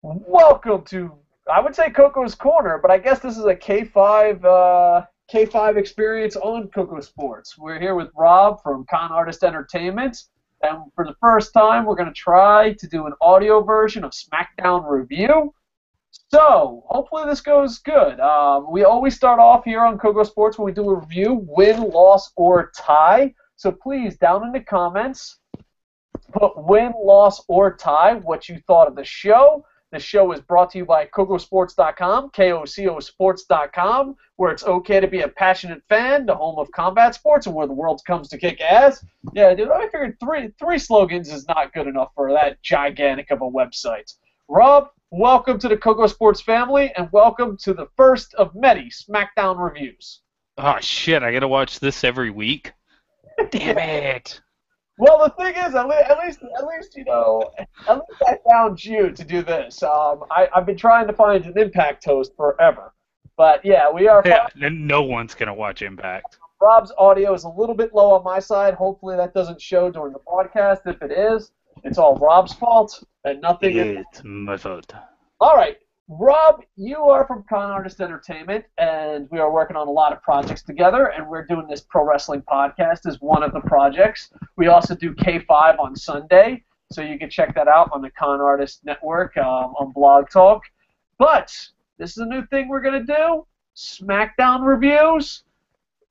Welcome to, I would say Coco's Corner, but I guess this is a K5 K5 experience on Kocosports. We're here with Rob from Con Artist Entertainment, and for the first time, we're going to try to do an audio version of SmackDown review. So hopefully this goes good. We always start off here on Kocosports when we do a review, win, loss, or tie. So please, down in the comments, put win, loss, or tie, what you thought of the show. The show is brought to you by Kocosports.com, KOCOsports.com, where it's okay to be a passionate fan, the home of combat sports, and where the world comes to kick ass. Yeah, dude, I figured three slogans is not good enough for that gigantic of a website. Rob, welcome to the Kocosports family, and welcome to the first of many SmackDown reviews. Oh shit! I gotta watch this every week. Damn it! Well, the thing is, at least you know, at least I found you to do this. I've been trying to find an Impact host forever, but yeah, we are. Yeah, no one's gonna watch Impact. Rob's audio is a little bit low on my side. Hopefully, that doesn't show during the podcast. If it is, it's all Rob's fault and nothing. It's my fault. All right. Rob, you are from Con Artist Entertainment, and we are working on a lot of projects together, and we're doing this pro wrestling podcast as one of the projects. We also do K5 on Sunday, so you can check that out on the Con Artist Network on Blog Talk. But this is a new thing we're going to do, SmackDown reviews.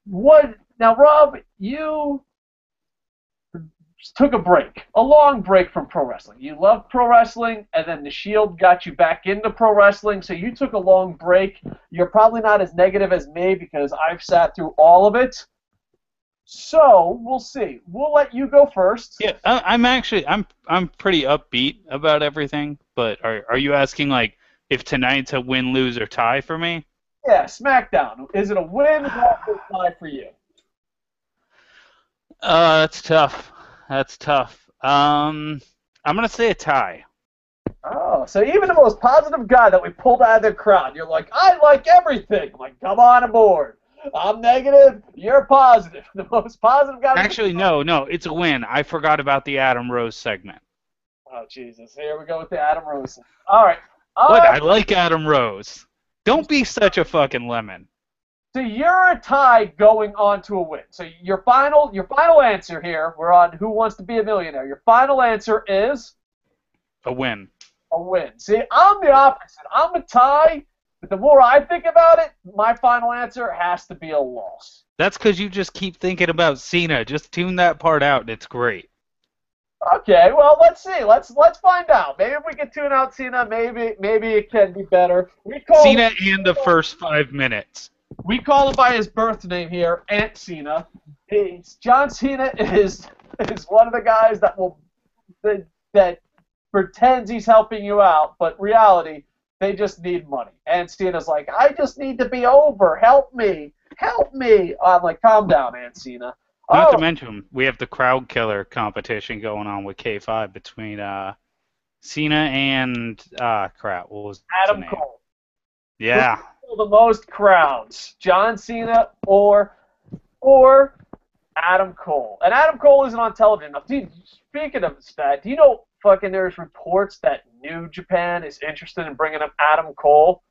What now, Rob, you took a break, a long break from pro wrestling. You loved pro wrestling, and then the Shield got you back into pro wrestling, so you took a long break. You're probably not as negative as me because I've sat through all of it. So we'll see. We'll let you go first. Yeah, I'm pretty upbeat about everything. But are you asking like if tonight's a win, lose, or tie for me? Yeah, SmackDown. Is it a win, loss, or tie for you? That's tough. That's tough. I'm gonna say a tie. Oh, so even the most positive guy that we pulled out of the crowd, you're like, I like everything. I'm like, come on aboard. I'm negative. You're positive. The most positive guy. Actually, no, it's a win. I forgot about the Adam Rose segment. Oh, Jesus. Here we go with the Adam Rose. All right. What? I like Adam Rose. Don't be such a fucking lemon. So you're a tie going on to a win. So your final answer here, we're on Who Wants to Be a Millionaire. Your final answer is? A win. A win. See, I'm the opposite. I'm a tie, but the more I think about it, my final answer has to be a loss. That's because you just keep thinking about Cena. Just tune that part out, and it's great. Okay, well, let's see. Let's find out. Maybe if we can tune out Cena, maybe it can be better. Cena in the first 5 minutes. We call him by his birth name here, Aunt Cena. John Cena is one of the guys that pretends he's helping you out, but reality, they just need money. Aunt Cena's like, I just need to be over. Help me. I'm like, calm down, Aunt Cena. Not to mention, we have the crowd killer competition going on with K5 between Cena and crap. What was Adam Cole. Yeah. The most crowds, John Cena or Adam Cole. And Adam Cole isn't on television enough. Dude, speaking of that, do you know fucking there's reports that New Japan is interested in bringing up Adam Cole?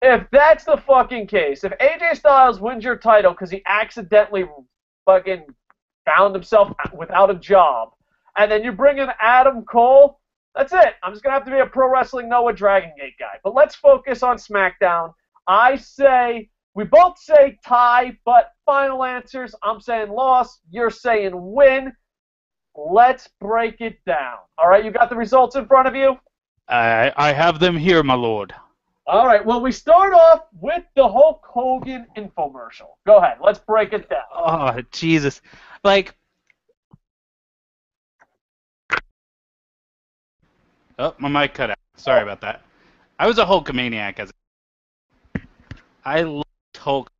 If that's the fucking case, if AJ Styles wins your title because he accidentally fucking found himself without a job, and then you bring in Adam Cole, that's it. I'm just going to have to be a Pro Wrestling Noah Dragon Gate guy. But let's focus on SmackDown. I say, we both say tie, but final answers, I'm saying loss, you're saying win. Let's break it down. All right, you got the results in front of you? I have them here, my lord. All right, well, we start off with the Hulk Hogan infomercial. Go ahead, let's break it down. Oh, Jesus. Like, oh, my mic cut out. Sorry about that. I was a Hulkamaniac as a I loved Hulk.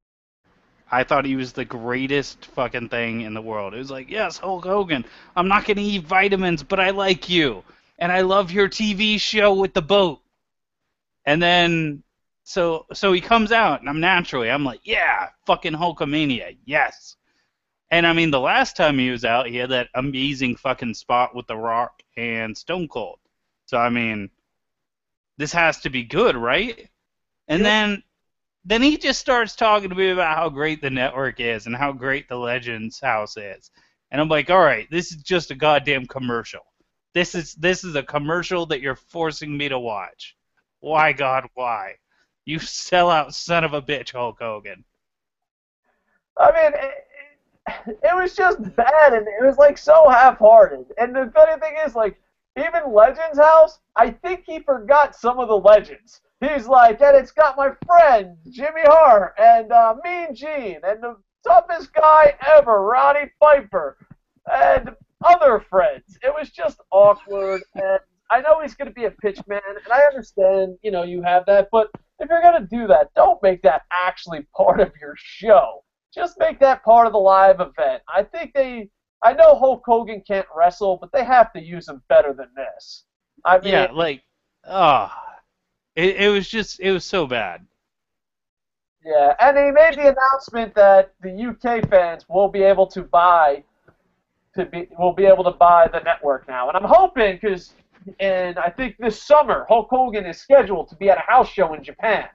I thought he was the greatest fucking thing in the world. It was like, yes, Hulk Hogan. I'm not going to eat vitamins, but I like you. And I love your TV show with the boat. And then, so he comes out, and I'm like, yeah, fucking Hulkamania, yes. And I mean, the last time he was out, he had that amazing fucking spot with The Rock and Stone Cold. So, I mean, this has to be good, right? And Yeah. then he just starts talking to me about how great the network is and how great the Legends house is. And I'm like, all right, this is just a goddamn commercial. This is a commercial that you're forcing me to watch. Why, God, why? You sellout son of a bitch, Hulk Hogan. I mean, it was just bad, and it was like so half-hearted. And the funny thing is, like, even Legends House, I think he forgot some of the legends. He's like, and it's got my friend Jimmy Hart and Mean Gene and the toughest guy ever, Roddy Piper, and other friends. It was just awkward, and I know he's going to be a pitch man, and I understand, you have that, but if you're going to do that, don't make that actually part of your show. Just make that part of the live event. I know Hulk Hogan can't wrestle, but they have to use him better than this. I mean, Yeah, like, oh, it was so bad. yeah, and he made the announcement that the UK fans will be able to buy the network now, and I'm hoping and I think this summer Hulk Hogan is scheduled to be at a house show in Japan.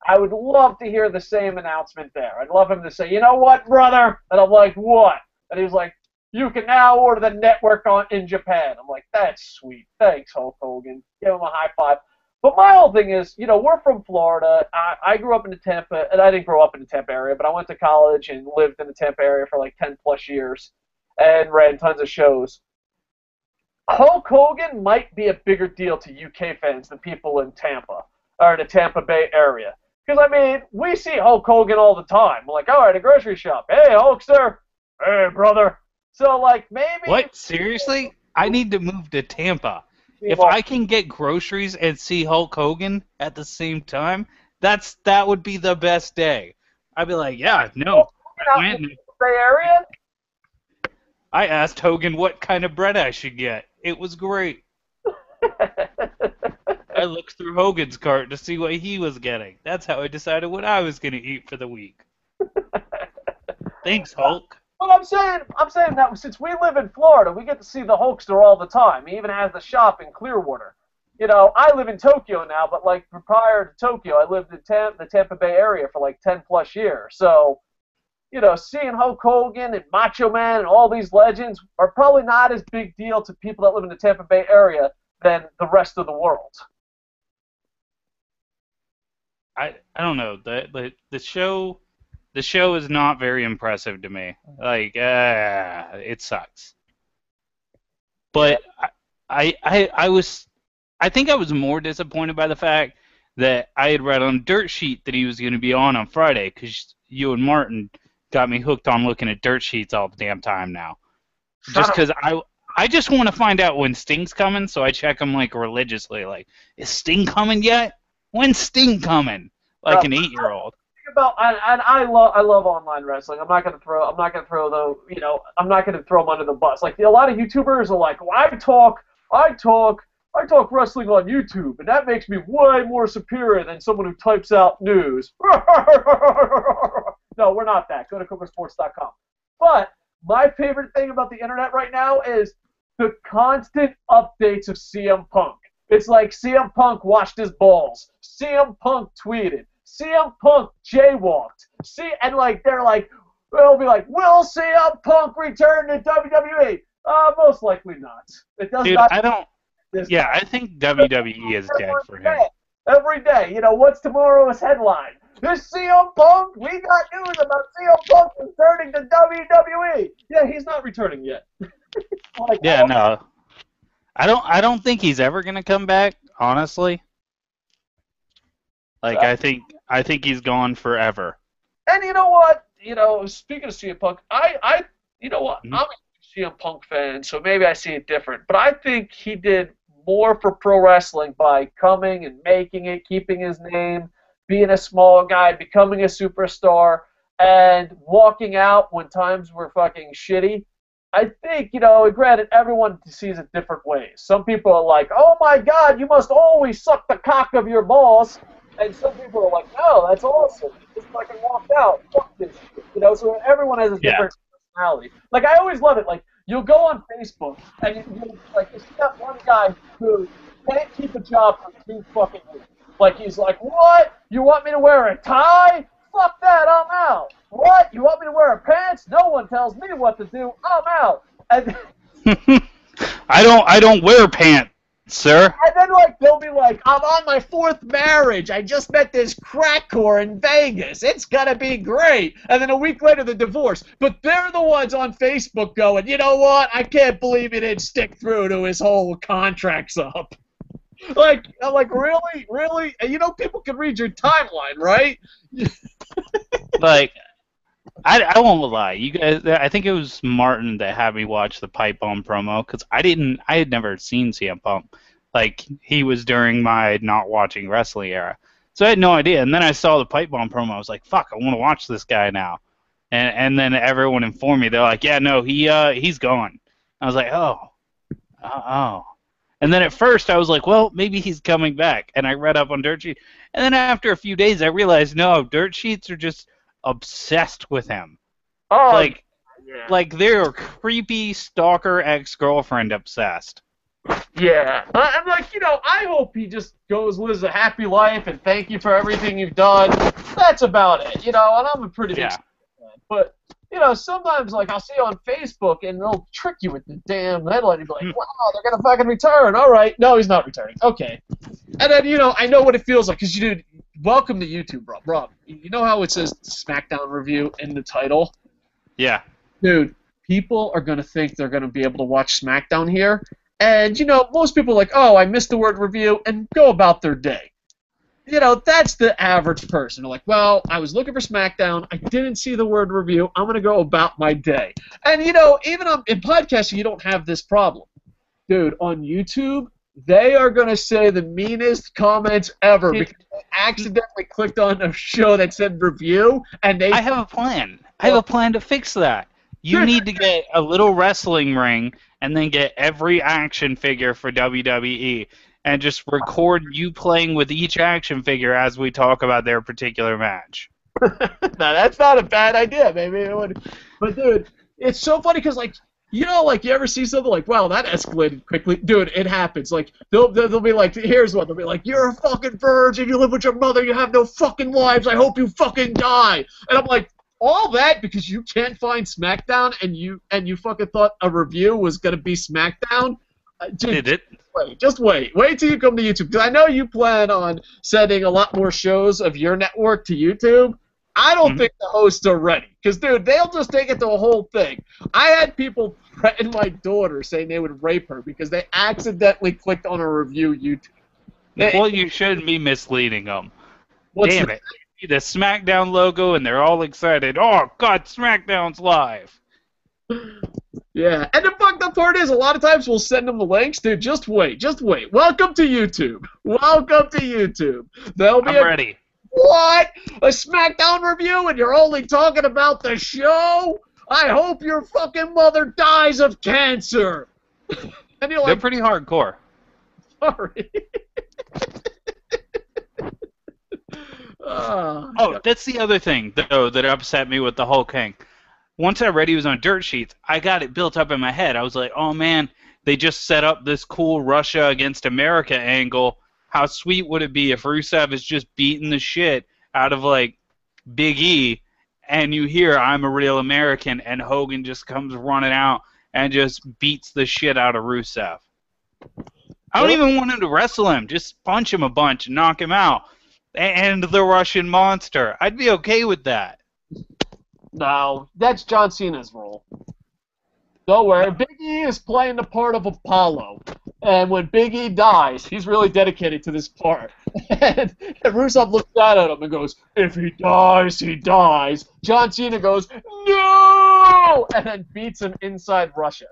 I would love to hear the same announcement there. I'd love him to say, you know what, brother? And I'm like, what? And he was like, you can now order the network in Japan. I'm like, that's sweet. Thanks, Hulk Hogan. Give him a high five. But my whole thing is, we're from Florida. I grew up in the Tampa, and I didn't grow up in the Tampa area, but I went to college and lived in the Tampa area for like 10 plus years and ran tons of shows. Hulk Hogan might be a bigger deal to UK fans than people in Tampa or the Tampa Bay area. Because, I mean, we see Hulk Hogan all the time. We're like, all right, a grocery shop. Hey, Hulkster. Hey, brother. So, like, maybe... What? Seriously? I need to move to Tampa. If Well, I can get groceries and see Hulk Hogan at the same time, that would be the best day. I'd be like, yeah, no. I out in went. the Bay Area? I asked Hogan what kind of bread I should get. It was great. I looked through Hogan's cart to see what he was getting. That's how I decided what I was going to eat for the week. Thanks, Hulk. Well, I'm saying that since we live in Florida, we get to see the Hulkster all the time. He even has the shop in Clearwater. I live in Tokyo now, but like prior to Tokyo, I lived in the Tampa Bay area for like 10 plus years. So, seeing Hulk Hogan and Macho Man and all these legends are probably not as big deal to people that live in the Tampa Bay area than the rest of the world. I don't know. The show is not very impressive to me. Like, it sucks. Yeah. But I think I was more disappointed by the fact that I had read on Dirt Sheet that he was going to be on Friday because you and Martin got me hooked on looking at dirt sheets all the damn time now. Just because I just want to find out when Sting's coming, so I check them like religiously. Like, is Sting coming yet? When's Sting coming? Like an 8-year-old. I love online wrestling. I'm not gonna throw I'm not gonna throw them under the bus. Like a lot of YouTubers are like, well, I talk wrestling on YouTube, and that makes me way more superior than someone who types out news. No, we're not that. Go to Kocosports.com. But my favorite thing about the internet right now is the constant updates of CM Punk. It's like CM Punk washed his balls. CM Punk tweeted. CM Punk jaywalked. And like they're like, they'll be like, will CM Punk return to WWE? Most likely not. It does Dude, not. I don't. Yeah, I think WWE is dead for him. Every day. What's tomorrow's headline? This CM Punk? We got news about CM Punk returning to WWE. Yeah, he's not returning yet. Like, Yeah, no. I don't think he's ever gonna come back, honestly. Like I think he's gone forever. And you know what? Speaking of CM Punk, you know what? Mhm. I'm a CM Punk fan, so maybe I see it different. But I think he did more for pro wrestling by coming and making it, keeping his name, being a small guy, becoming a superstar, and walking out when times were fucking shitty. I think, granted, everyone sees it different ways. Some people are like, oh my God, you must always suck the cock of your balls. And some people are like, no, that's awesome. Just fucking walked out. Fuck this shit. So everyone has a different personality. Like, I always love it. Like, you'll go on Facebook and you see that one guy who can't keep a job for 2 fucking weeks. Like, he's like, what? You want me to wear a tie? Fuck that, I'm out. What? You want me to wear pants? No one tells me what to do. I'm out. And I don't wear pants, sir. And then, like, they'll be like, I'm on my 4th marriage. I just met this crack whore in Vegas. It's gonna be great. And then a week later, the divorce. But they're the ones on Facebook going, you know what? I can't believe he didn't stick through to his whole contracts up. Like, I'm like, really? Really? And you know, people can read your timeline, right? Like, I won't lie. You guys, I think it was Martin that had me watch the Pipe Bomb promo because I had never seen CM Punk. Like, he was during my not watching wrestling era, so I had no idea. And then I saw the Pipe Bomb promo. I was like, fuck, I want to watch this guy now. And then everyone informed me. They're like, yeah, no, he's gone. I was like, oh. And then at first I was like, well, maybe he's coming back. And I read up on Dirt Sheets. And then after a few days, I realized, no, Dirt Sheets are just obsessed with him. Oh, like they're creepy stalker ex-girlfriend obsessed. yeah. I'm like, you know, I hope he just goes, lives a happy life, and thank you for everything you've done. That's about it, you know, and I'm a pretty big fan. But, you know, sometimes, like, I'll see on Facebook, and they'll trick you with the damn headline. You'll be like, wow, they're going to fucking return. All right. No, he's not returning. Okay. And then, you know, I know what it feels like, because you do. Welcome to YouTube, Rob. Rob, you know how it says SmackDown review in the title? Yeah. Dude, people are going to think they're going to be able to watch SmackDown here. And, you know, most people are like, oh, I missed the word review, and go about their day. You know, that's the average person. They're like, well, I was looking for SmackDown. I didn't see the word review. I'm going to go about my day. And, you know, even in podcasting, you don't have this problem. Dude, on YouTube, they are going to say the meanest comments ever because they accidentally clicked on a show that said review. And I have a plan. I have a plan to fix that. You need to get a little wrestling ring and then get every action figure for WWE and just record you playing with each action figure as we talk about their particular match. Now, that's not a bad idea, maybe it would. But, dude, it's so funny because, like, you know, like, you ever see something like, wow, that escalated quickly? Dude, it happens. Like, they'll be like, here's one. They'll be like, you're a fucking virgin. You live with your mother. You have no fucking lives. I hope you fucking die. And I'm like, all that because you can't find SmackDown and you fucking thought a review was going to be SmackDown? Dude, Did it? Just wait. Wait till you come to YouTube. Because I know you plan on sending a lot more shows of your network to YouTube. I don't think the hosts are ready. Because, dude, they'll just take it to a whole thing. I had people threaten my daughter saying they would rape her because they accidentally clicked on a review YouTube. Well, you shouldn't be misleading them. Damn it. You see the SmackDown logo and they're all excited. Oh, God, SmackDown's live. Yeah, and the fucked up part is a lot of times we'll send them the links. Dude, just wait. Welcome to YouTube. Welcome to YouTube. I'm ready. What? A SmackDown review and you're only talking about the show? I hope your fucking mother dies of cancer. And you're like, they're pretty hardcore. Sorry. Oh, that's the other thing, though, that upset me with the whole King. Once I read he was on Dirt Sheets, I got it built up in my head. I was like, oh, man, they just set up this cool Russia against America angle. How sweet would it be if Rusev is just beating the shit out of, like, Big E, and you hear I'm a real American, and Hogan just comes running out and just beats the shit out of Rusev. I don't even want him to wrestle him. Just punch him a bunch and knock him out. And the Russian monster. I'd be okay with that. No, that's John Cena's role. Don't worry, Big E is playing the part of Apollo. And when Big E dies, he's really dedicated to this part. And Rusev looks down at him and goes, if he dies, he dies. John Cena goes, no! And then beats him inside Russia.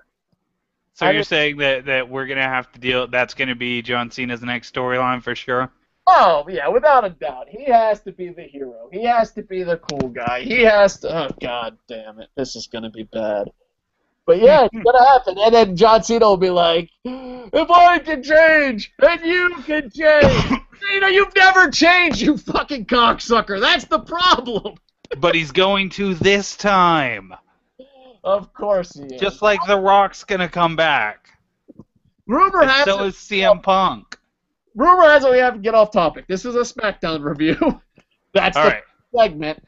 So you're saying that we're going to have to deal, that's going to be John Cena's next storyline for sure? Oh, yeah, without a doubt. He has to be the hero. He has to be the cool guy. He has to... Oh, God damn it. This is going to be bad. But, yeah, it's going to happen. And then John Cena will be like, if I can change, then you can change. Cena, you've never changed, you fucking cocksucker. That's the problem. But he's going to this time. Of course he is. Just like The Rock's going to come back. Rumor has so is CM Punk. rumor has it we have to get off topic. This is a SmackDown review. That's All the right. segment.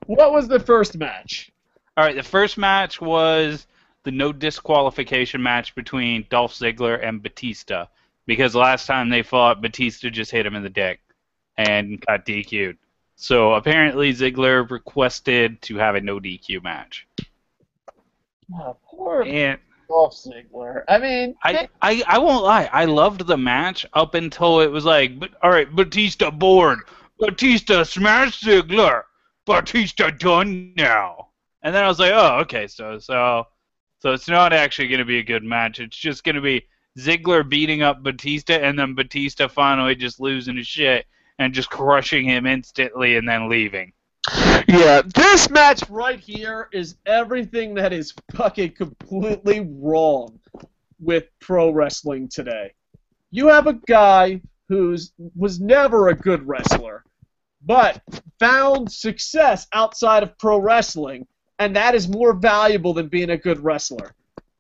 What was the first match? All right, the first match was the no disqualification match between Dolph Ziggler and Batista, because last time they fought, Batista just hit him in the dick and got DQ'd. So apparently Ziggler requested to have a no DQ match. Oh, poor And Dolph Ziggler. I mean, I won't lie, I loved the match up until it was like, all right, Batista bored. Batista smashed Ziggler. Batista done now. And then I was like, oh, okay, so it's not actually going to be a good match. It's just going to be Ziggler beating up Batista, and then Batista finally just losing his shit and just crushing him instantly and then leaving. yeah, this match right here is everything that is fucking completely wrong with pro wrestling today. You have a guy was never a good wrestler, but found success outside of pro wrestling, and that is more valuable than being a good wrestler.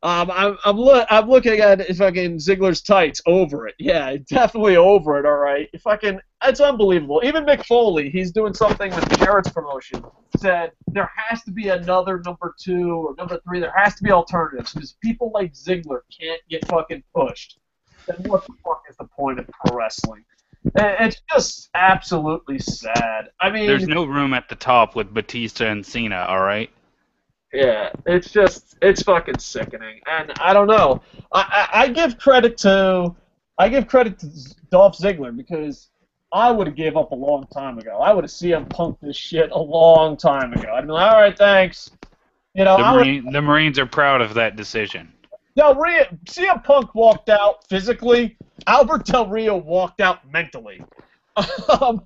I'm looking at fucking Ziggler's tights, over it. Yeah, definitely over it. All right, it's unbelievable. Even Mick Foley, he's doing something with Jarrett's promotion, said there has to be another number 2 or number 3. There has to be alternatives because people like Ziggler can't get fucking pushed. Then what the fuck is the point of pro wrestling? It's just absolutely sad. I mean, there's no room at the top with Batista and Cena, all right? Yeah, it's fucking sickening, and I don't know. I give credit to Dolph Ziggler because I would have gave up a long time ago. I would have CM Punk'd this shit a long time ago. I'd be like, all right, thanks. You know, the Marines are proud of that decision. CM Punk walked out physically. Albert Del Rio walked out mentally. I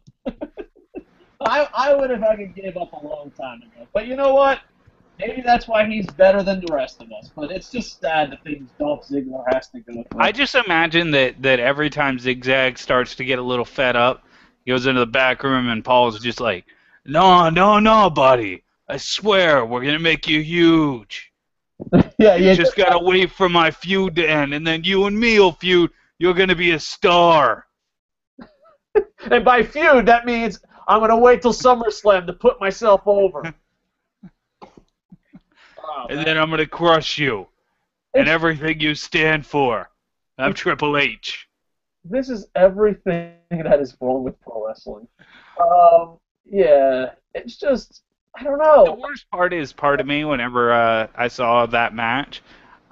would have fucking gave up a long time ago. But you know what? Maybe that's why he's better than the rest of us. But it's just sad the things Dolph Ziggler has to go through. I just imagine that every time Zigzag starts to get a little fed up, he goes into the back room and Paul's just like, no, buddy. I swear, we're going to make you huge. Yeah, you just got to wait for my feud to end, and then you and me will feud. You're going to be a star. And by feud, that means I'm going to wait till SummerSlam to put myself over. And then I'm going to crush you and everything you stand for. I'm Triple H. This is everything that is wrong with pro wrestling. Yeah, it's just, I don't know. The worst part is, part of me, whenever I saw that match,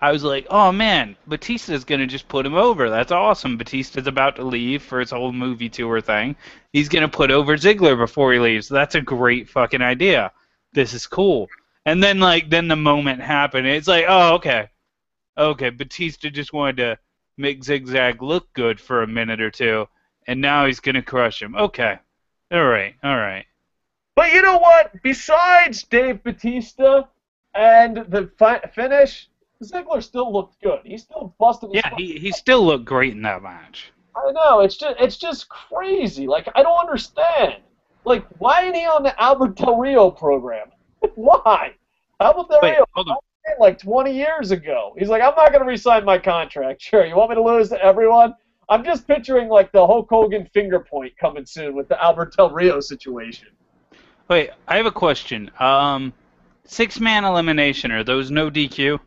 I was like, oh man, Batista's going to just put him over. That's awesome. Batista's about to leave for his whole movie tour thing. He's going to put over Ziggler before he leaves. That's a great fucking idea. This is cool. And then, then the moment happened. It's like, oh, okay. Okay, Batista just wanted to make Zigzag look good for a minute or two, and now he's going to crush him. Okay. All right. But you know what? Besides Dave Batista and the finish, Ziggler still looked good. He still busted his he still looked great in that match. I know. It's just crazy. Like, I don't understand. Like, why ain't he on the Albert Del Rio program? Why? Albert Del Rio, hold on. like 20 years ago. He's like, I'm not going to re-sign my contract. Sure, you want me to lose to everyone? I'm just picturing, like, the Hulk Hogan finger point coming soon with the Albert Del Rio situation. Wait, I have a question. 6-man elimination, are those no DQ?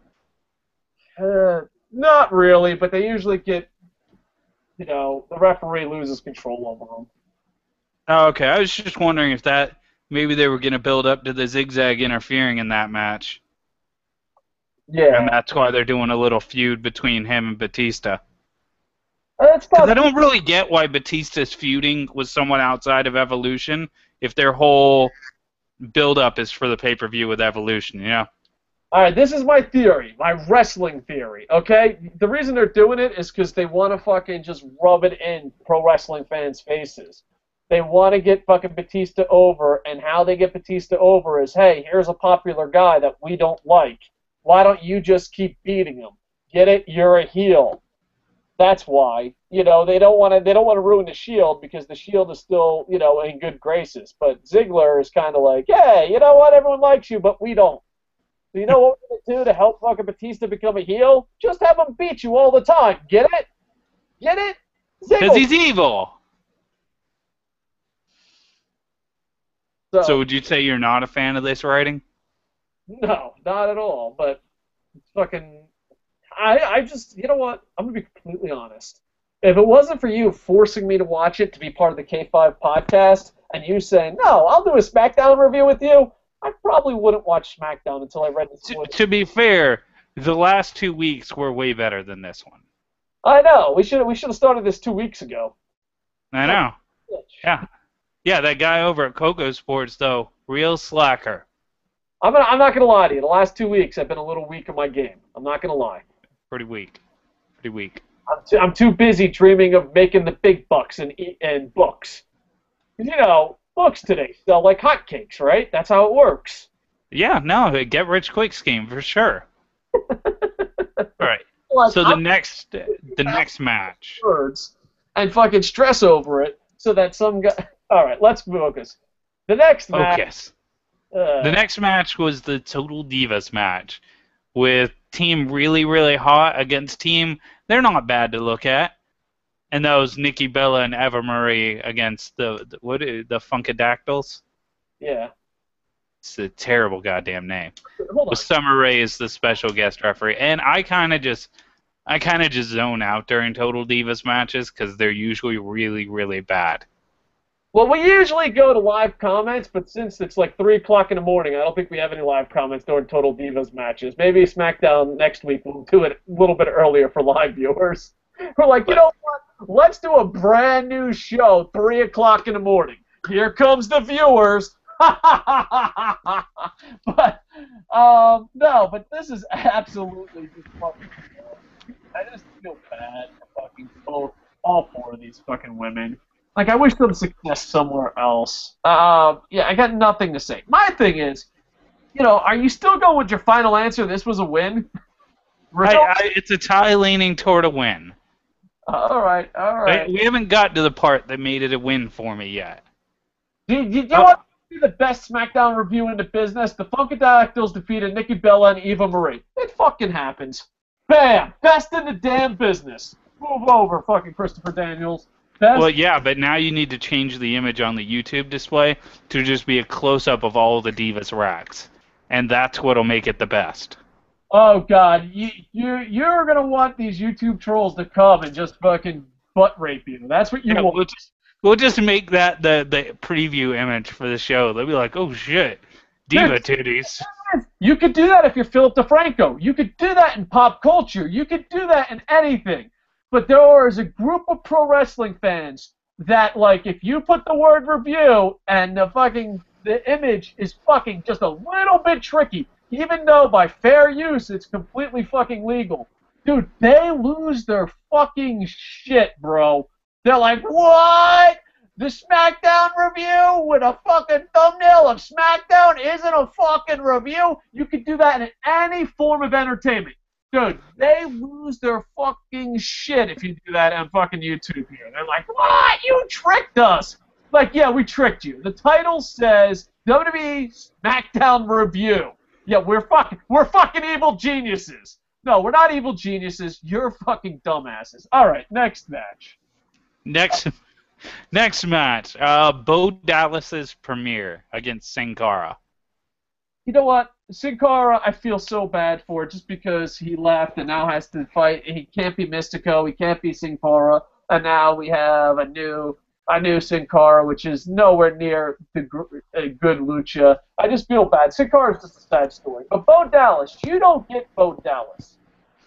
Not really, but they usually get, the referee loses control over them. Oh, okay. I was just wondering if maybe they were going to build up to the Zigzag interfering in that match. Yeah. And that's why they're doing a little feud between him and Batista. Because I don't really get why Batista's feuding with someone outside of Evolution if their whole build-up is for the pay-per-view with Evolution, All right, this is my theory, my wrestling theory, okay? The reason they're doing it is because they want to fucking just rub it in pro wrestling fans' faces. They want to get fucking Batista over, and how they get Batista over is, hey, here's a popular guy that we don't like. Why don't you just keep beating him? Get it? You're a heel. That's why. They don't want to ruin the Shield because the Shield is still, in good graces. But Ziggler is kind of like, hey, you know what? Everyone likes you, but we don't. So you know what we're going to do to help fucking Batista become a heel? Just have him beat you all the time. Get it? Get it? Because he's evil. So would you say you're not a fan of this writing? No, not at all. But it's fucking. I just, you know what? I'm gonna be completely honest. If it wasn't for you forcing me to watch it to be part of the K5 podcast, and you saying no, I'll do a SmackDown review with you, I probably wouldn't watch SmackDown until I read the. To be fair, the last 2 weeks were way better than this one. I know. We should have started this 2 weeks ago. I know. Yeah. Yeah, that guy over at Kocosports, though, real slacker. I'm not gonna lie to you. The last 2 weeks I've been a little weak in my game. I'm not gonna lie. Pretty weak. Pretty weak. I'm too busy dreaming of making the big bucks and books. You know, books today sell like hotcakes, right? That's how it works. Yeah, no, a get-rich-quick scheme for sure. All right. So the next match. Words and fucking stress over it so that some guy. All right, let's focus. The next match. Focus. The next match was the Total Divas match, with Team Really Really Hot against Team They're Not Bad to Look At, and that was Nikki Bella and Eva Marie against the Funkadactyls. Yeah. It's a terrible goddamn name. Hold on. With Summer Rae as the special guest referee, and I kind of just zone out during Total Divas matches because they're usually really really bad. Well, we usually go to live comments, but since it's like 3 o'clock in the morning, I don't think we have any live comments during Total Divas matches. Maybe SmackDown next week we'll do it a little bit earlier for live viewers. We're like, you know what? Let's do a brand new show 3 o'clock in the morning. Here comes the viewers. But no, but this is absolutely just fucking. I just feel bad for fucking all 4 of these fucking women. Like, I wish them success somewhere else. Yeah, I got nothing to say. My thing is, you know, are you still going with your final answer? This was a win. It's a tie leaning toward a win. All right. We haven't got to the part that made it a win for me yet. Do you want to be the best SmackDown review in the business? The Funkadactyls defeated Nikki Bella and Eva Marie. It fucking happens. Bam! Best in the damn business. Move over, fucking Christopher Daniels. Best. Well, yeah, but now you need to change the image on the YouTube display to just be a close-up of all the Divas racks. And that's what'll make it the best. Oh, God. You're going to want these YouTube trolls to come and just fucking butt rape you. That's what you want. We'll just make that the preview image for the show. They'll be like, oh, shit, Diva titties. You could do that if you're Philip DeFranco. You could do that in pop culture. You could do that in anything. But there is a group of pro wrestling fans that, like, if you put the word review and the image is fucking just a little bit tricky, even though by fair use it's completely fucking legal, dude, they lose their fucking shit, bro. They're like, what? The SmackDown review with a fucking thumbnail of SmackDown isn't a fucking review? You could do that in any form of entertainment. Dude, they lose their fucking shit if you do that on fucking YouTube here. They're like, what? You tricked us. Like, yeah, we tricked you. The title says WWE SmackDown Review. Yeah, we're fucking evil geniuses. No, we're not evil geniuses. You're fucking dumbasses. All right, next match. Next match. Bo Dallas's premiere against Sin Cara. You know what? Sin Cara, I feel so bad for just because he left and now has to fight. He can't be Mystico. He can't be Sin Cara. And now we have a new Sin Cara, which is nowhere near a good lucha. I just feel bad. Sin Cara is just a sad story. But Bo Dallas, you don't get Bo Dallas.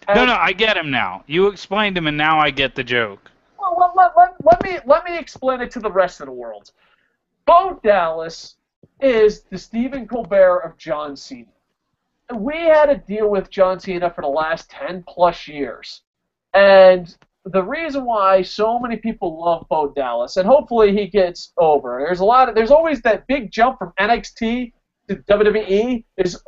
No, I get him now. You explained him, and now I get the joke. Well, let me explain it to the rest of the world. Bo Dallas is the Stephen Colbert of John Cena. We had to deal with John Cena for the last 10-plus years. And the reason why so many people love Bo Dallas, and hopefully he gets over, there's always that big jump from NXT to WWE is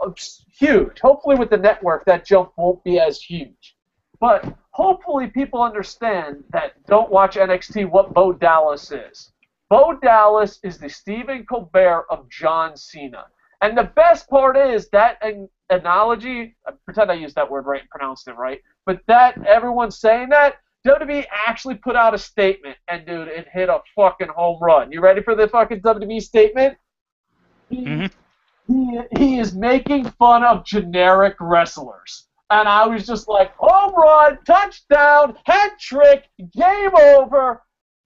huge. Hopefully with the network, that jump won't be as huge. But hopefully people understand that don't watch NXT what Bo Dallas is. Bo Dallas is the Stephen Colbert of John Cena. And the best part is that analogy, I pretend I used that word right and pronounced it right, but that everyone's saying that, WWE actually put out a statement, and dude, it hit a fucking home run. You ready for the fucking WWE statement? He is making fun of generic wrestlers. And I was just like, home run, touchdown, hat trick, game over.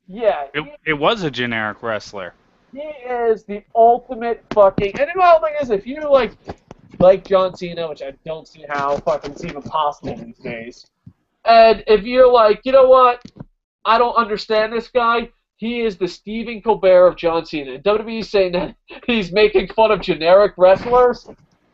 Yeah. It was a generic wrestler. He is the ultimate fucking... And the whole thing is, if you like John Cena, which I don't see how fucking it's even possible these days, and if you're like, you know what, I don't understand this guy, he is the Stephen Colbert of John Cena. And WWE is saying that he's making fun of generic wrestlers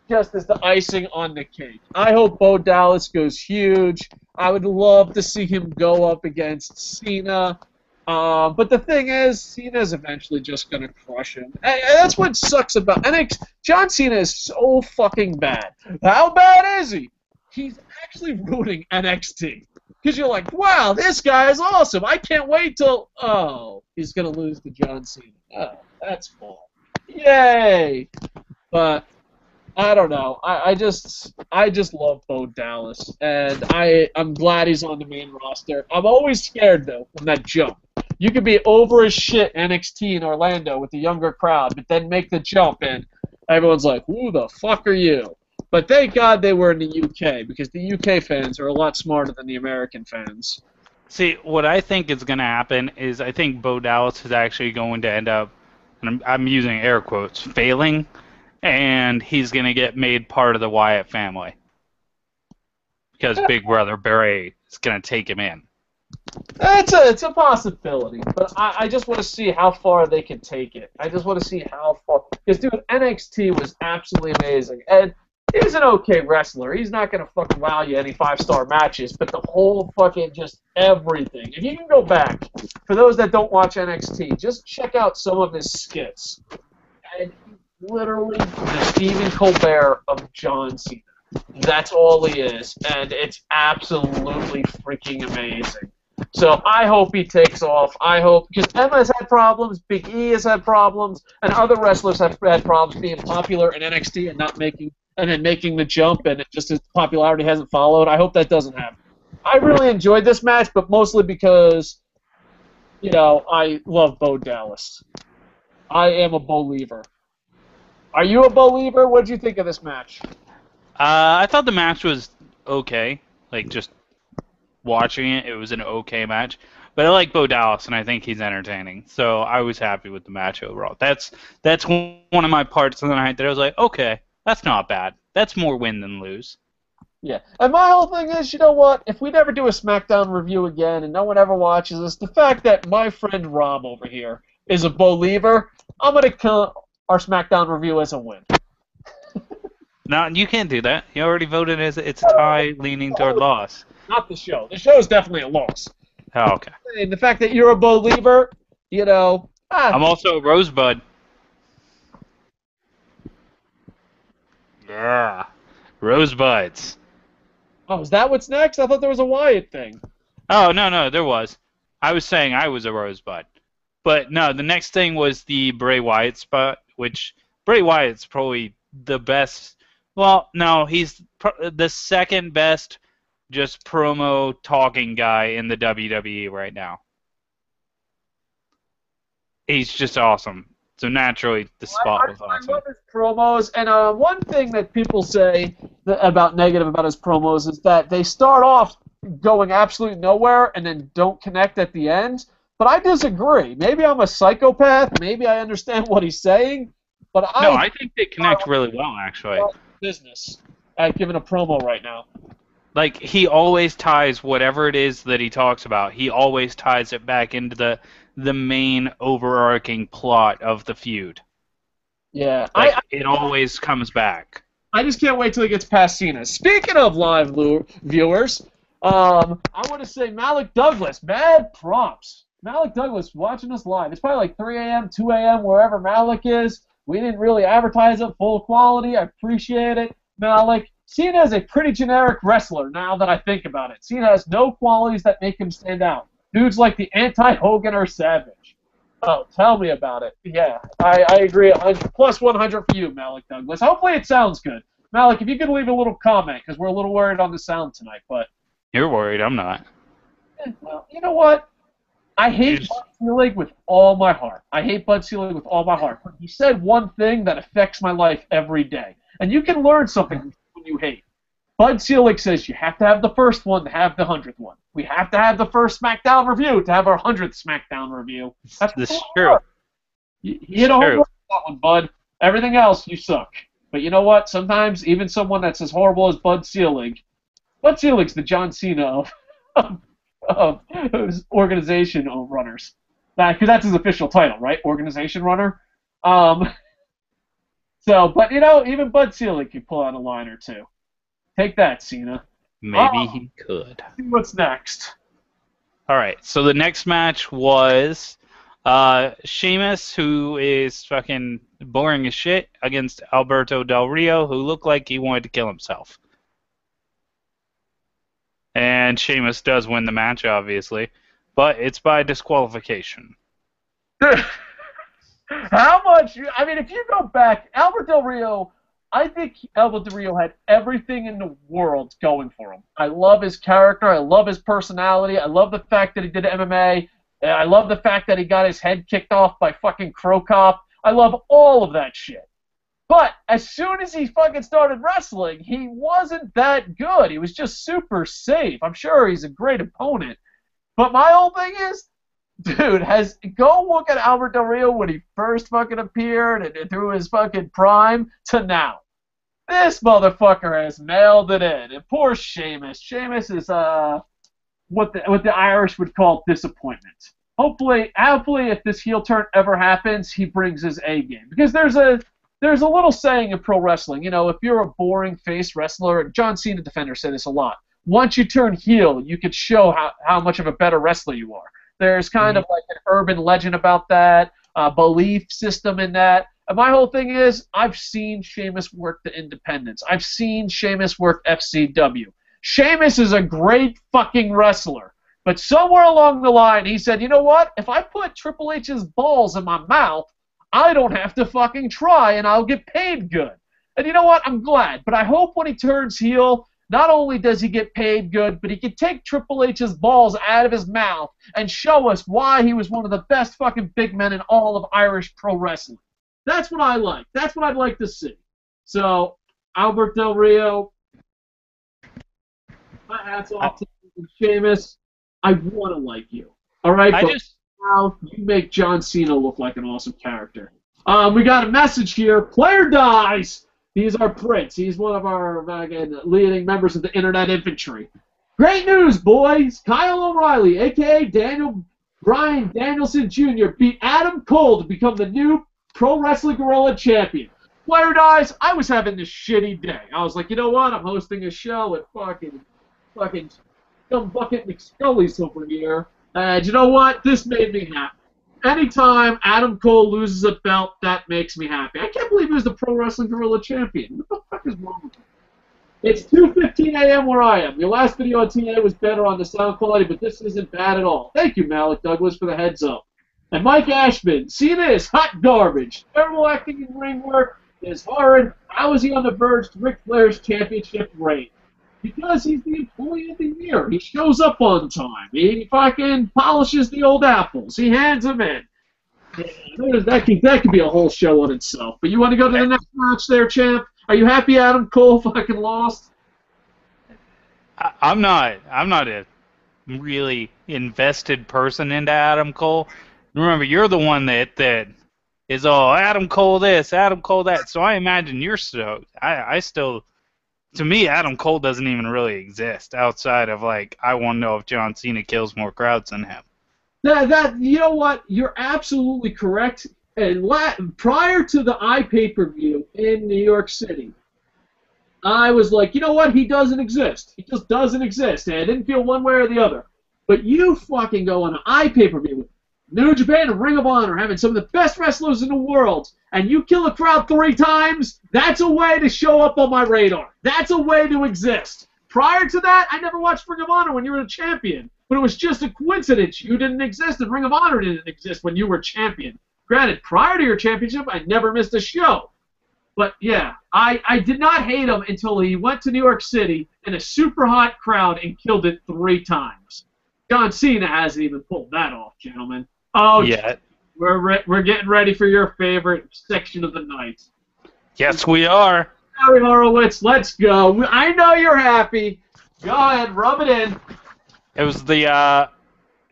just as the icing on the cake. I hope Bo Dallas goes huge. I would love to see him go up against Cena. But the thing is, Cena's eventually just going to crush him. And that's what sucks about NXT. John Cena is so fucking bad. How bad is he? He's actually ruining NXT. Because you're like, wow, this guy is awesome. I can't wait till... Oh, he's going to lose to John Cena. Oh, that's fun. Yay! But... I don't know. I just love Bo Dallas, and I'm glad he's on the main roster. I'm always scared though from that jump. You could be over as shit NXT in Orlando with the younger crowd, but then make the jump, and everyone's like, "Who the fuck are you?" But thank God they were in the UK, because the UK fans are a lot smarter than the American fans. See, what I think is going to happen is I think Bo Dallas is actually going to end up, and I'm using air quotes, failing. And he's going to get made part of the Wyatt family. Because Big Brother Barry is going to take him in. It's a possibility. But I just want to see how far they can take it. I just want to see how far. Because, dude, NXT was absolutely amazing. And he's an okay wrestler. He's not going to fucking wow you any 5-star matches. But the whole fucking just everything. If you can go back, for those that don't watch NXT, just check out some of his skits. And literally the Stephen Colbert of John Cena. That's all he is, and it's absolutely freaking amazing. So I hope he takes off. I hope, because Emma has had problems, Big E has had problems, and other wrestlers have had problems being popular in NXT and not making, and then making the jump, and just his popularity hasn't followed. I hope that doesn't happen. I really enjoyed this match, but mostly because, you know, I love Bo Dallas. I am a believer. Are you a believer? What did you think of this match? I thought the match was okay. Like, just watching it, it was an okay match. But I like Bo Dallas, and I think he's entertaining. So I was happy with the match overall. That's one of my parts of the night that I was like, okay, that's not bad. That's more win than lose. Yeah. And my whole thing is, you know what? If we never do a SmackDown review again and no one ever watches us, the fact that my friend Rob over here is a believer, I'm going to count our SmackDown review as a win. No, you can't do that. You already voted as it's a tie leaning toward loss. Not the show. The show is definitely a loss. Oh, okay. And the fact that you're a believer, you know... I'm also a Rosebud. Yeah. Rosebuds. Oh, is that what's next? I thought there was a Wyatt thing. Oh, no, there was. I was saying I was a Rosebud. But no, the next thing was the Bray Wyatt spot, which Bray Wyatt's probably the best. Well, no, he's the second best just promo talking guy in the WWE right now. He's just awesome. So naturally, the spot was awesome. I love his promos, and one thing that people say about negative about his promos is that they start off going absolutely nowhere and then don't connect at the end. But I disagree. Maybe I'm a psychopath. Maybe I understand what he's saying. But I think they connect really well, actually. Business at giving a promo right now. Like, he always ties whatever it is that he talks about. He always ties it back into the main overarching plot of the feud. Yeah. Like, it always comes back. I just can't wait till he gets past Cena. Speaking of live viewers, I want to say Malik Douglas, mad props. Malik Douglas watching us live. It's probably like 3 a.m., 2 a.m., wherever Malik is. We didn't really advertise it full quality. I appreciate it, Malik. Cena is a pretty generic wrestler now that I think about it. Cena has no qualities that make him stand out. Dude's like the anti-Hogan or Savage. Oh, tell me about it. Yeah, I agree. 100, plus 100 for you, Malik Douglas. Hopefully it sounds good. Malik, if you could leave a little comment, because we're a little worried on the sound tonight. But you're worried, I'm not. Well, you know what? I You hate just, Bud Selig with all my heart. I hate Bud Selig with all my heart. But he said one thing that affects my life every day. And you can learn something from someone you hate. Bud Selig says you have to have the first one to have the 100th one. We have to have the first SmackDown review to have our 100th SmackDown review. That's this is what we true. are. You It's hit a home run true. with that one, Bud. Everything else, you suck. But you know what? Sometimes even someone that's as horrible as Bud Selig's the John Cena of organization of runners. Because that's his official title, right? Organization runner. Um, but even Bud Selig can pull out a line or two. Take that, Cena. Maybe he could. See what's next. All right. So the next match was Sheamus, who is fucking boring as shit, against Alberto Del Rio, who looked like he wanted to kill himself. And Sheamus does win the match, obviously, but it's by disqualification. How much? I mean, if you go back, Albert Del Rio, I think Albert Del Rio had everything in the world going for him. I love his character. I love his personality. I love the fact that he did MMA. I love the fact that he got his head kicked off by fucking Crow Cop. I love all of that shit. But as soon as he fucking started wrestling, he wasn't that good. He was just super safe. I'm sure he's a great opponent. But my whole thing is, dude, go look at Albert Del Rio when he first fucking appeared and through his fucking prime to now. This motherfucker has mailed it in. And poor Sheamus. Sheamus is what the Irish would call disappointment. Hopefully, if this heel turn ever happens, he brings his A game. Because there's a little saying in pro wrestling, if you're a boring face wrestler, and John Cena Defender said this a lot, once you turn heel, you could show how much of a better wrestler you are. There's kind of like an urban legend about that, belief system in that. And my whole thing is, I've seen Sheamus work the independents. I've seen Sheamus work FCW. Sheamus is a great fucking wrestler. But somewhere along the line, he said, you know what? If I put Triple H's balls in my mouth, I don't have to fucking try, and I'll get paid good. And you know what? I'm glad. But I hope when he turns heel, not only does he get paid good, but he can take Triple H's balls out of his mouth and show us why he was one of the best fucking big men in all of Irish pro wrestling. That's what I like. That's what I'd like to see. So, Albert Del Rio, my hat's off to you, Sheamus. I want to like you. All right? Now you make John Cena look like an awesome character. We got a message here. Player dies. He's our prince. He's one of our leading members of the Internet Infantry. Great news, boys. Kyle O'Reilly, a.k.a. Brian Danielson Jr., beat Adam Cole to become the new Pro Wrestling Guerrilla champion. Player dies. I was having this shitty day. I was like, you know what? I'm hosting a show at fucking Bucket McScully's over here. And you know what? This made me happy. Anytime Adam Cole loses a belt, that makes me happy. I can't believe he was the Pro Wrestling Guerrilla champion. What the fuck is wrong with him? It's 2:15 a.m. where I am. Your last video on TA was better on the sound quality, but this isn't bad at all. Thank you, Malik Douglas, for the heads up. And Mike Ashman, Cena is hot garbage. Terrible acting and ring work is horrid. How is he on the verge to Ric Flair's championship reign? Because he's the employee of the year. He shows up on time. He fucking polishes the old apples. He hands them in. That could be a whole show on itself. But you want to go to the next match there, champ? Are you happy Adam Cole fucking lost? I'm not a really invested person into Adam Cole. Remember, you're the one that is all Adam Cole this, Adam Cole that. So I imagine you're stoked. I still, to me, Adam Cole doesn't even really exist outside of like I want to know if John Cena kills more crowds than him. You know what? You're absolutely correct. And prior to the pay-per-view in New York City, I was like, you know what? He doesn't exist. He just doesn't exist. And I didn't feel one way or the other. But you fucking go on an pay-per-view, New Japan and Ring of Honor having some of the best wrestlers in the world, and you kill a crowd 3 times, that's a way to show up on my radar. That's a way to exist. Prior to that, I never watched Ring of Honor when you were the champion. But it was just a coincidence. You didn't exist, and Ring of Honor didn't exist when you were champion. Granted, prior to your championship, I never missed a show. But yeah, I did not hate him until he went to New York City in a super hot crowd and killed it 3 times. John Cena hasn't even pulled that off, gentlemen. Oh, Yeah. we're getting ready for your favorite section of the night. Yes, we are. Harry Horowitz, let's go. I know you're happy. Go ahead, rub it in. It was the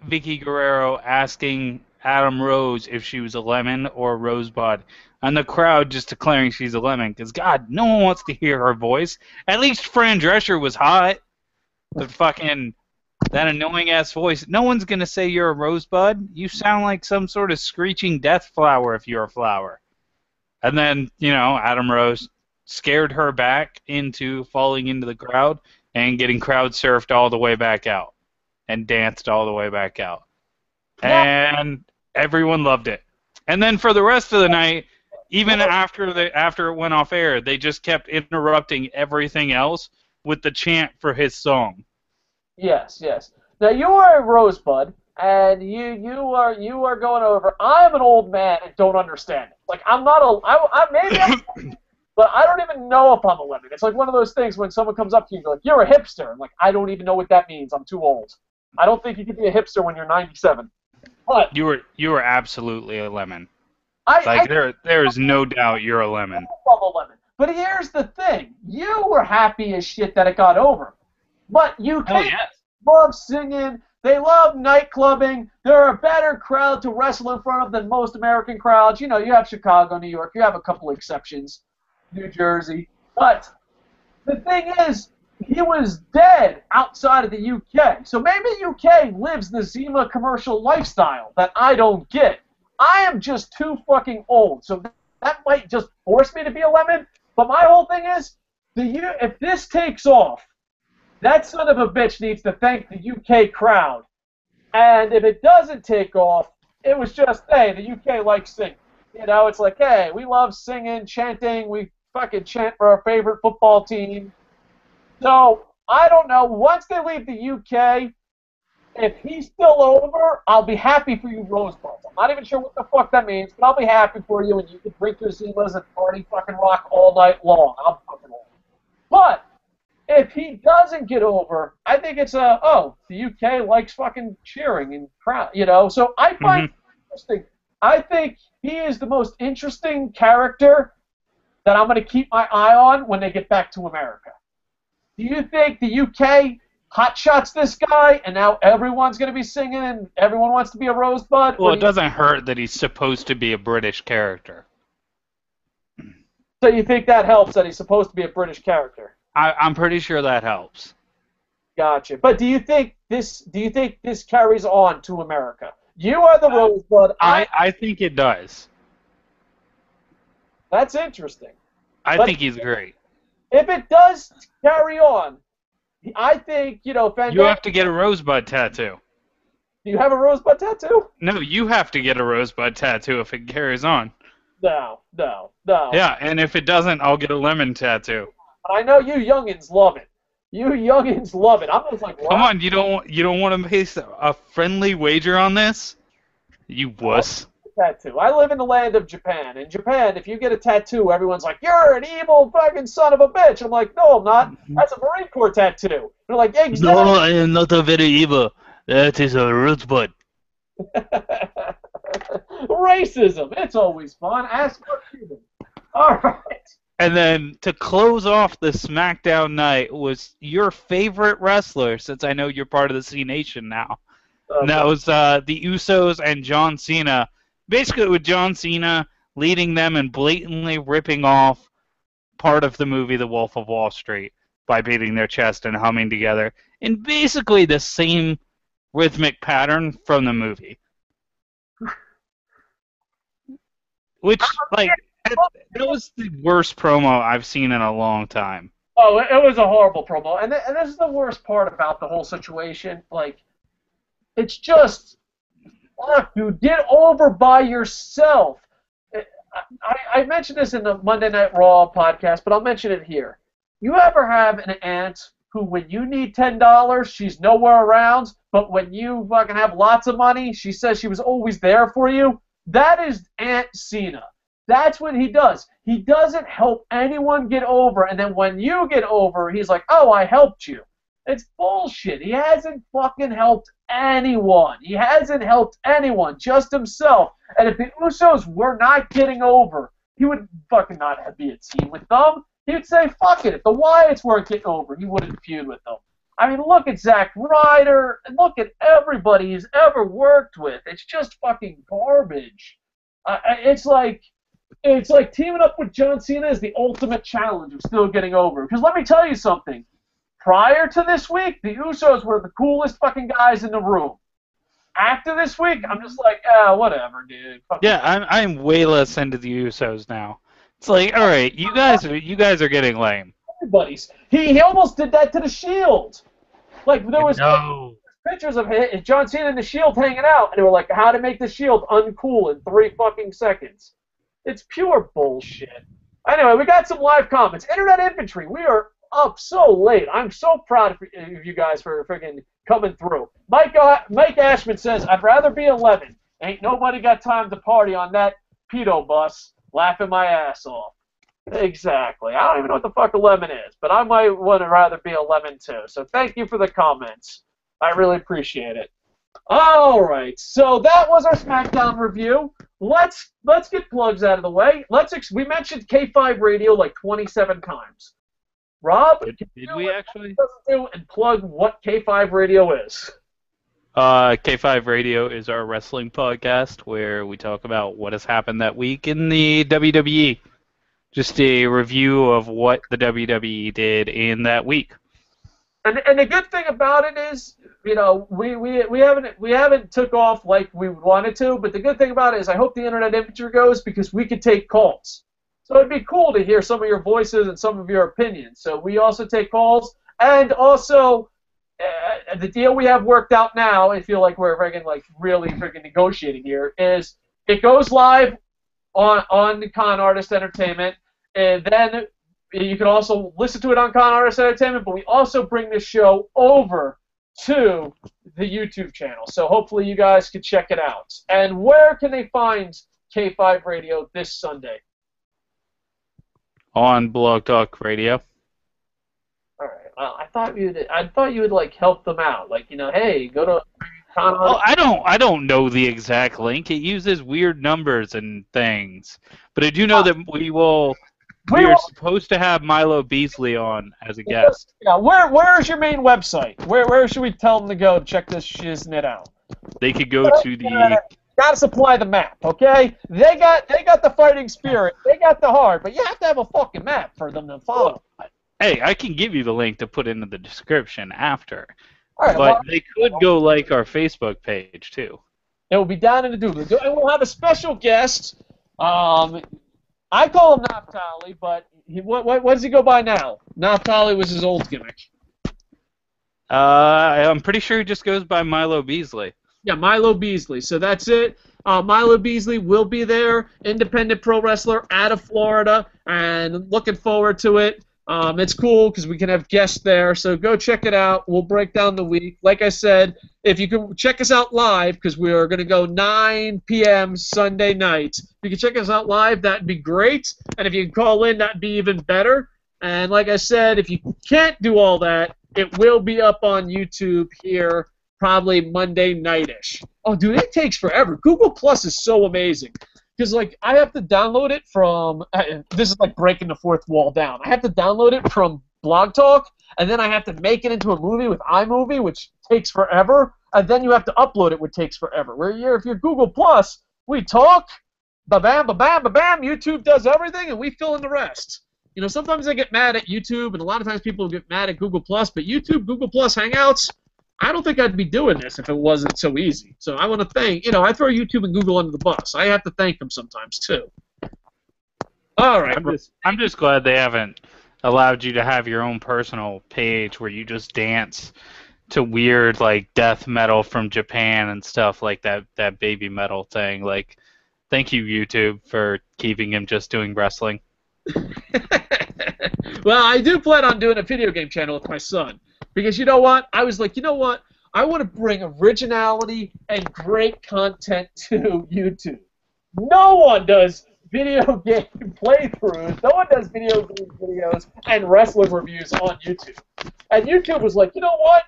Vicky Guerrero asking Adam Rose if she was a lemon or a rosebud, and the crowd just declaring she's a lemon. Because, God, no one wants to hear her voice. At least Fran Drescher was hot. But fucking that annoying-ass voice. No one's going to say you're a rosebud. You sound like some sort of screeching death flower if you're a flower. And then, Adam Rose scared her back into falling into the crowd and getting crowd surfed all the way back out and danced all the way back out. And everyone loved it. And then for the rest of the night, even after it went off air, they just kept interrupting everything else with the chant for his song. Yes. Now you are a rosebud, and you are going over. I'm an old man and don't understand it. Like I'm not maybe I'm, but I don't even know if I'm a lemon. It's like one of those things when someone comes up to you and goes, "You're a hipster." I'm like, I don't even know what that means. I'm too old. I don't think you can be a hipster when you're 97. But you were absolutely a lemon. There is no doubt you're a lemon. I'm a lemon. But here's the thing: you were happy as shit that it got over. But UK love singing. They love nightclubbing. They're a better crowd to wrestle in front of than most American crowds. You have Chicago, New York. You have a couple exceptions, New Jersey. But the thing is, he was dead outside of the UK. So maybe UK lives the Zima commercial lifestyle that I don't get. I am just too fucking old. So that might just force me to be a lemon. But my whole thing is, if this takes off, that son of a bitch needs to thank the UK crowd. And if it doesn't take off, it was just, hey, the UK likes singing. It's like, hey, we love singing, chanting. We fucking chant for our favorite football team. So, I don't know. Once they leave the UK, if he's still over, I'll be happy for you, Rosebuds. I'm not even sure what the fuck that means, but I'll be happy for you, and you can drink your Zimas and party fucking rock all night long. I'm fucking old. But if he doesn't get over, I think it's the UK likes fucking cheering and crowd, So I find it interesting. I think he is the most interesting character that I'm going to keep my eye on when they get back to America. Do you think the UK hotshots this guy, and now everyone's going to be singing and everyone wants to be a rosebud? Well, it doesn't hurt that he's supposed to be a British character. So you think that helps that he's supposed to be a British character? I'm pretty sure that helps. Gotcha. But do you think this carries on to America? You are the rosebud. I think it does. That's interesting. I think he's great. If it does carry on, I think, Fandango, you have to get a rosebud tattoo. Do you have a rosebud tattoo? No, you have to get a rosebud tattoo if it carries on. No. Yeah, and if it doesn't, I'll get a lemon tattoo. I know you youngins love it. I'm just like, what? Come on, you don't want to place a friendly wager on this? You wuss. Tattoo. I live in the land of Japan. In Japan, if you get a tattoo, everyone's like, "You're an evil fucking son of a bitch." I'm like, "No, I'm not. That's a Marine Corps tattoo." They're like, "Exactly." No, I am not a very evil. That is a rosebud. Racism. It's always fun. Ask for Cuban. All right. And then to close off the SmackDown night was your favorite wrestler, since I know you're part of the C Nation now. And that was the Usos and John Cena. Basically, with John Cena leading them and blatantly ripping off part of the movie The Wolf of Wall Street by beating their chest and humming together in basically the same rhythmic pattern from the movie. Which, that was the worst promo I've seen in a long time. Oh, it was a horrible promo. And this is the worst part about the whole situation. Like, it's just, fuck, dude, get over by yourself. I mentioned this in the Monday Night Raw podcast, but I'll mention it here. You ever have an aunt who, when you need $10, she's nowhere around, but when you fucking have lots of money, she says she was always there for you? That is Aunt Cena. That's what he does. He doesn't help anyone get over, and then when you get over, he's like, "Oh, I helped you." It's bullshit. He hasn't fucking helped anyone. He hasn't helped anyone, just himself. And if the Usos were not getting over, he would fucking not be a team with them. He would say, fuck it. If the Wyatts weren't getting over, he wouldn't feud with them. I mean, look at Zack Ryder. Look at everybody he's ever worked with. It's just fucking garbage. It's like teaming up with John Cena is the ultimate challenge of still getting over. Because let me tell you something. Prior to this week, the Usos were the coolest fucking guys in the room. After this week, I'm just like, whatever, dude. Yeah, I'm way less into the Usos now. It's like, all right, you guys are getting lame. Everybody's. He almost did that to the Shield. Like there was pictures of John Cena and the Shield hanging out, and they were like, how to make the Shield uncool in 3 fucking seconds. It's pure bullshit. Anyway, we got some live comments. Internet Infantry, we are up so late. I'm so proud of you guys for freaking coming through. Mike Ashman says, I'd rather be 11. Ain't nobody got time to party on that pedo bus. Laughing my ass off. Exactly. I don't even know what the fuck 11 is, but I might want to rather be 11 too. So thank you for the comments. I really appreciate it. All right, so that was our SmackDown review. Let's get plugs out of the way. We mentioned K5 Radio like 27 times. Rob, did we actually? And plug what K5 Radio is. K5 Radio is our wrestling podcast where we talk about what has happened that week in the WWE. Just a review of what the WWE did in that week. And the good thing about it is, you know, we haven't took off like we wanted to, but the good thing about it is I hope the Internet Infantry goes because we could take calls. So it'd be cool to hear some of your voices and some of your opinions. So we also take calls, and also the deal we have worked out now, I feel like we're really negotiating here, is it goes live on the Con Artist Entertainment, and then you can also listen to it on Con Artist Entertainment, but we also bring this show over to the YouTube channel. So hopefully you guys can check it out. And where can they find K5 Radio this Sunday? On Blog Talk Radio. All right. Well, I thought you would like help them out. Like, you know, hey, go to Con Artist. Oh, I don't know the exact link. It uses weird numbers and things. But I do know that we are supposed to have Milo Beasley on as a guest. Yeah, where is your main website? Where should we tell them to go to check this shiznit out? They could go to the... Gotta supply the map, okay? They got the fighting spirit, they got the heart, but you have to have a fucking map for them to follow. Hey, I can give you the link to put into the description after. All right, but they could go like our Facebook page too. It will be down in the doobly. And we'll have a special guest. I call him Naphtali, but what does he go by now? Naphtali was his old gimmick. I'm pretty sure he just goes by Milo Beasley. Yeah, Milo Beasley. So that's it. Milo Beasley will be there, independent pro wrestler out of Florida, and looking forward to it. It's cool because we can have guests there, so go check it out. We'll break down the week. Like I said, if you can check us out live, because we are going to go 9 p.m. Sunday night. If you can check us out live, that'd be great. And if you can call in, that'd be even better. And like I said, if you can't do all that, it will be up on YouTube here probably Monday night-ish. Oh, dude, it takes forever. Google Plus is so amazing. Because, like, I have to download it from... this is like breaking the fourth wall down. I have to download it from Blog Talk, and then I have to make it into a movie with iMovie, which takes forever, and then you have to upload it, which takes forever. If you're Google Plus, we talk, ba-bam, ba-bam, ba-bam, YouTube does everything, and we fill in the rest. You know, sometimes I get mad at YouTube, and a lot of times people get mad at Google Plus, but YouTube, Google Plus, Hangouts... I don't think I'd be doing this if it wasn't so easy. So I want to thank, I throw YouTube and Google under the bus. I have to thank them sometimes, too. All right. I'm just glad they haven't allowed you to have your own personal page where you just dance to weird, like, death metal from Japan and stuff like that baby metal thing. Like, thank you, YouTube, for keeping him just doing wrestling. Well, I do plan on doing a video game channel with my son. Because you know what? I was like, you know what? I want to bring originality and great content to YouTube. No one does video game playthroughs. No one does video game videos and wrestling reviews on YouTube. And YouTube was like, you know what?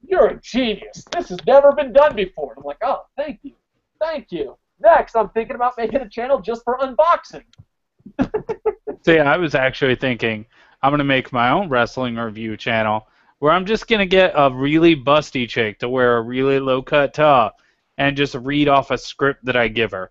You're a genius. This has never been done before. And I'm like, oh, thank you. Thank you. Next, I'm thinking about making a channel just for unboxing. See, I was actually thinking I'm going to make my own wrestling review channel where I'm just going to get a really busty chick to wear a really low-cut top and just read off a script that I give her.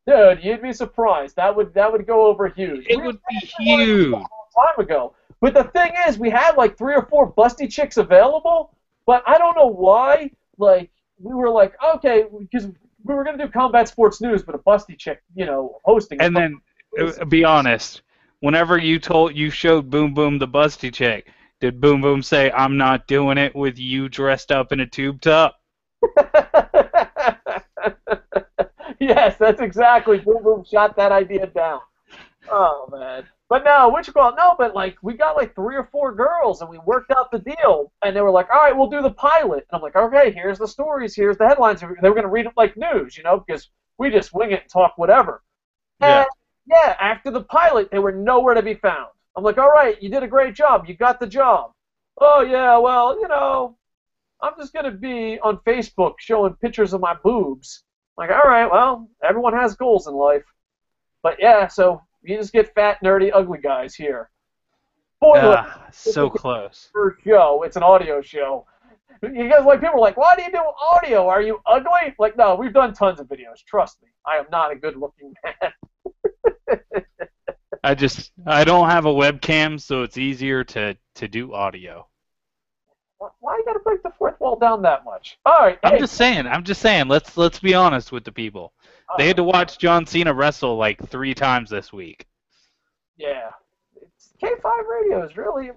Dude, you'd be surprised. That would go over huge. It would be huge. A long time ago. But the thing is, we had like 3 or 4 busty chicks available, but I don't know why. Like, we were like, okay, because we were going to do Combat Sports News, but a busty chick, hosting. And then, be honest, whenever you showed Boom Boom the busty chick, did Boom Boom say, I'm not doing it with you dressed up in a tube top? Yes, that's exactly. Boom Boom shot that idea down. Oh, man. But no, but like, we got like 3 or 4 girls, and we worked out the deal, and they were like, all right, we'll do the pilot. And I'm like, okay, here's the stories, here's the headlines. They were going to read it like news, because we just wing it and talk whatever. Yeah. And, yeah, after the pilot, they were nowhere to be found. I'm like, all right, you did a great job. You got the job. Oh, yeah, well, I'm just going to be on Facebook showing pictures of my boobs. I'm like, all right, well, everyone has goals in life. But, yeah, so you just get fat, nerdy, ugly guys here. So close. First show, it's an audio show. You guys, like, people are like, why do you do audio? Are you ugly? Like, no, we've done tons of videos. Trust me. I am not a good-looking man. I don't have a webcam, so it's easier to do audio. Why you gotta break the fourth wall down that much? All right. I'm just saying. Let's be honest with the people. They had to watch John Cena wrestle like 3 times this week. Yeah, K5 Radio is really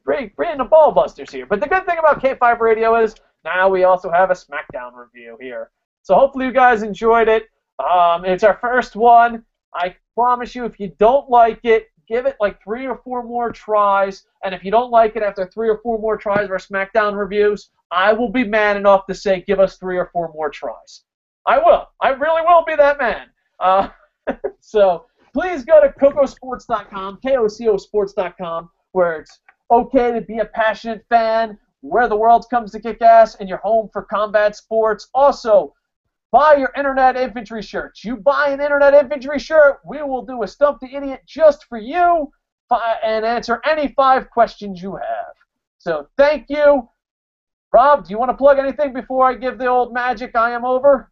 bringing the ball busters here. But the good thing about K5 Radio is now we also have a SmackDown review here. So hopefully you guys enjoyed it. It's our first one. I promise you, if you don't like it, give it like 3 or 4 more tries. And if you don't like it after 3 or 4 more tries of our SmackDown reviews, I will be man enough to say give us 3 or 4 more tries. I will. I really will be that man. So please go to Kocosports.com, KOCOsports.com, where it's okay to be a passionate fan, where the world comes to kick ass, and you're home for combat sports. Also, buy your Internet Infantry shirts. You buy an Internet Infantry shirt, we will do a Stump the Idiot just for you and answer any 5 questions you have. So thank you. Rob, do you want to plug anything before I give the old magic I am over?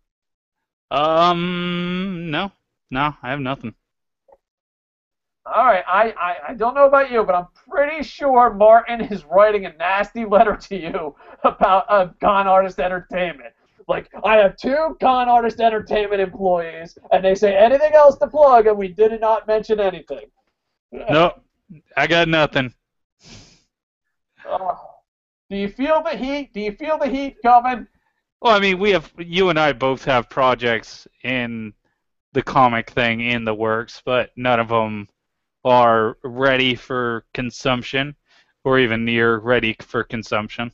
No, I have nothing. All right, I don't know about you, but I'm pretty sure Martin is writing a nasty letter to you about Con Artist Entertainment. Like, I have 2 Con Artist Entertainment employees, and they say anything else to plug, and we did not mention anything. Nope, I got nothing. Do you feel the heat? Do you feel the heat coming? Well, I mean, you and I both have projects in the comic thing in the works, but none of them are ready for consumption, or even near ready for consumption.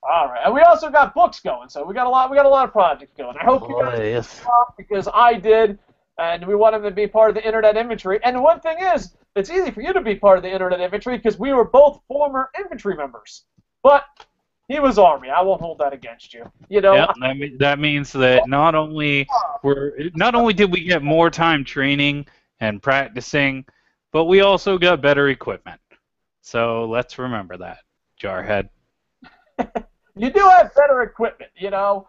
All right, and we also got books going, so we got a lot of projects going. I hope you guys because I did, and we want them to be part of the Internet Infantry. And one thing is, it's easy for you to be part of the Internet Infantry because we were both former infantry members. But he was Army. I won't hold that against you. Yep, that means that not only did we get more time training and practicing, but we also got better equipment. So let's remember that, Jarhead. You do have better equipment, We got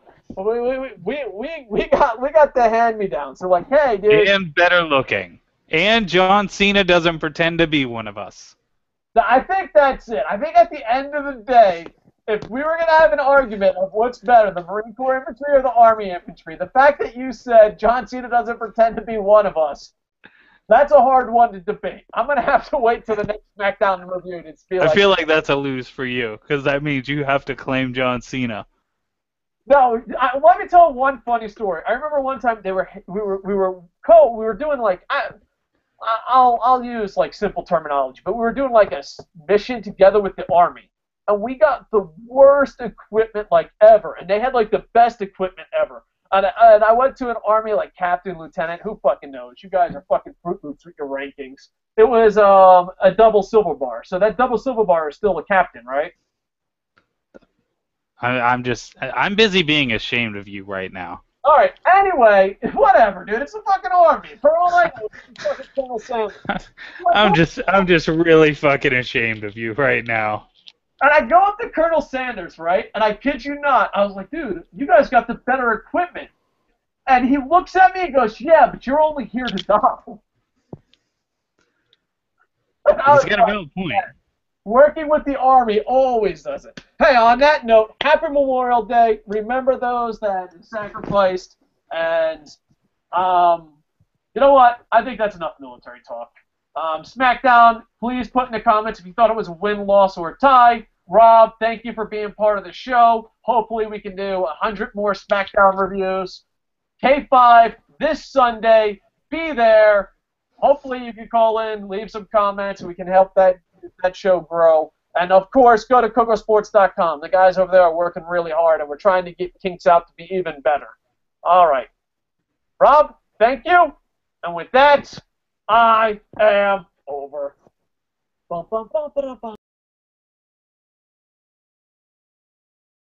the hand-me-down. So like, hey, dude. And better looking. And John Cena doesn't pretend to be one of us. I think that's it. I think at the end of the day, if we were going to have an argument of what's better, the Marine Corps infantry or the Army infantry, the fact that you said John Cena doesn't pretend to be one of us, that's a hard one to debate. I'm going to have to wait till the next SmackDown review to feel like that's a lose for you, because that means you have to claim John Cena. No, let me tell one funny story. I remember one time we were doing like I'll use like simple terminology, but we were doing like a mission together with the Army, and we got the worst equipment like ever, and they had like the best equipment ever. And I went to an Army like captain, lieutenant. Who fucking knows? You guys are fucking Fruit Loops with your rankings. It was a double silver bar. So that double silver bar is still a captain, right? I'm busy being ashamed of you right now. All right. Anyway, whatever, dude. It's the fucking Army. For all I know, it's fucking Colonel Sanders. I'm just really fucking ashamed of you right now. And I go up to Colonel Sanders, right? And I kid you not, I was like, dude, you guys got the better equipment. And he looks at me and goes, yeah, but you're only here to die. He's got a valid point. Working with the Army always does it. Hey, on that note, happy Memorial Day. Remember those that sacrificed. And you know what? I think that's enough military talk. SmackDown, please put in the comments if you thought it was a win, loss, or a tie. Rob, thank you for being part of the show. Hopefully we can do 100 more SmackDown reviews. K5 this Sunday. Be there. Hopefully you can call in, leave some comments, we can help that show grow. And of course, go to Kocosports.com. The guys over there are working really hard, and we're trying to get Kinks out to be even better. All right. Rob, thank you. And with that, I am over. Bum, bum, bum, ba, da, bum.